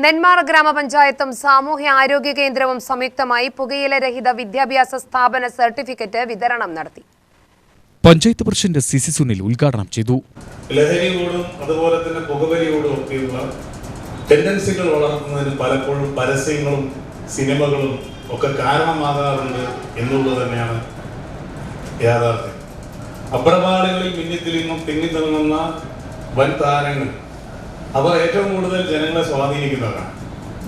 നെന്മാറ ഗ്രാമപഞ്ചായത്തും സാമൂഹ്യ ആരോഗ്യ കേന്ദ്രവും സംയുക്തമായി പുകയിലരഹിത വിദ്യാഭ്യാസ സ്ഥാപന സർട്ടിഫിക്കറ്റ് വിതരണം നടത്തി. പഞ്ചായത്ത് പ്രസിഡന്റ് സിസി സുനിൽ ഉദ്ഘാടനം ചെയ്തു. ലഹരിയോടും അതുപോലെ തന്നെ പുകവലിയോടും ഒക്കെയുള്ള ടെൻഡൻസികൾ വളർത്തുന്നതിന് പലപ്പോഴും പരസ്യങ്ങളും സിനിമകളും ഒക്കെ കാരണമാകാറുണ്ട് എന്നുള്ളത് തന്നെയാണ് യാഥാർത്ഥ്യം. അപ്രപാളികളിൽ തിങ്ങിത്തിളങ്ങുന്ന വൻ താരങ്ങൾ അവർ ഏറ്റവും കൂടുതൽ ജനങ്ങളെ സ്വാധീനിക്കുന്നവരാണ്.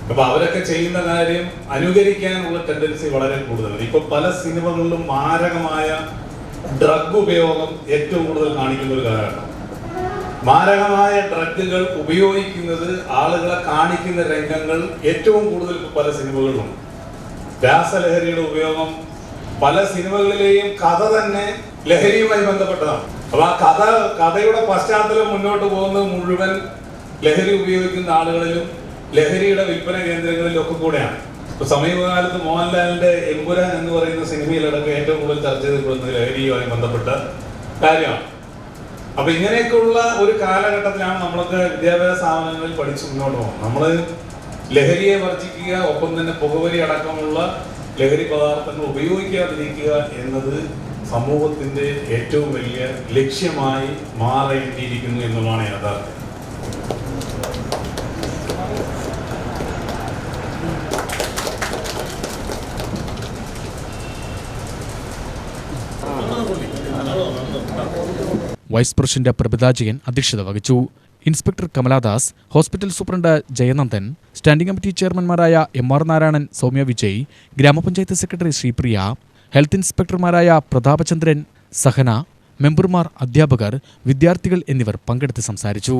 അപ്പൊ അവരൊക്കെ ചെയ്യുന്ന കാര്യം അനുകരിക്കാനുള്ള ടെൻഡൻസി വളരെ കൂടുതലാണ്. ഇപ്പൊ പല സിനിമകളിലും മാരകമായ ഡ്രഗ് ഉപയോഗം ഏറ്റവും കൂടുതൽ കാണിക്കുന്ന ഒരു കാലഘട്ടം. മാരകമായ ഡ്രഗുകൾ ഉപയോഗിക്കുന്നത് ആളുകളെ കാണിക്കുന്ന രംഗങ്ങൾ ഏറ്റവും കൂടുതൽ പല സിനിമകളിലും. രാസലഹരിയുടെ ഉപയോഗം പല സിനിമകളിലെയും കഥ തന്നെ ലഹരിയുമായി ബന്ധപ്പെട്ടതാണ്. അപ്പൊ ആ കഥയുടെ പശ്ചാത്തലം മുന്നോട്ട് പോകുന്നത് മുഴുവൻ ലഹരി ഉപയോഗിക്കുന്ന ആളുകളിലും ലഹരിയുടെ വിൽപ്പന കേന്ദ്രങ്ങളിലും ഒക്കെ കൂടെയാണ്. ഇപ്പൊ സമീപകാലത്ത് മോഹൻലാലിന്റെ എമ്പുരാൻ എന്ന് പറയുന്ന സിനിമയിലടക്കം ഏറ്റവും കൂടുതൽ ചർച്ച ചെയ്യപ്പെടുന്നത് ലഹരിയുമായി ബന്ധപ്പെട്ട കാര്യമാണ്. അപ്പൊ ഇങ്ങനെയൊക്കെയുള്ള ഒരു കാലഘട്ടത്തിലാണ് നമ്മളൊക്കെ വിദ്യാഭ്യാസ സ്ഥാപനങ്ങളിൽ പഠിച്ച് മുന്നോട്ട് പോകുന്നത്. നമ്മള് ലഹരിയെ വർജിക്കുക, ഒപ്പം തന്നെ പുകവലി അടക്കമുള്ള ലഹരി പദാർത്ഥങ്ങൾ ഉപയോഗിക്കാതിരിക്കുക എന്നത് സമൂഹത്തിന്റെ ഏറ്റവും വലിയ ലക്ഷ്യമായി മാറേണ്ടിയിരിക്കുന്നു എന്നുള്ളതാണ് യാഥാർത്ഥ്യം. വൈസ് പ്രസിഡന്റ് പ്രഭിതാജയൻ അധ്യക്ഷത വഹിച്ചു. Inspector Kamaladas, hospital superintendent Jayanandan, standing committee ചെയർമാൻമാരായ MR നാരായണൻ, സൗമ്യ വിജയ്, ഗ്രാമപഞ്ചായത്ത് സെക്രട്ടറി ശ്രീപ്രിയ, ഹെൽത്ത് ഇൻസ്പെക്ടർമാരായ പ്രതാപചന്ദ്രൻ, സഹന, മെമ്പർമാർ, അധ്യാപകർ, വിദ്യാർത്ഥികൾ എന്നിവർ പങ്കെടുത്ത് സംസാരിച്ചു.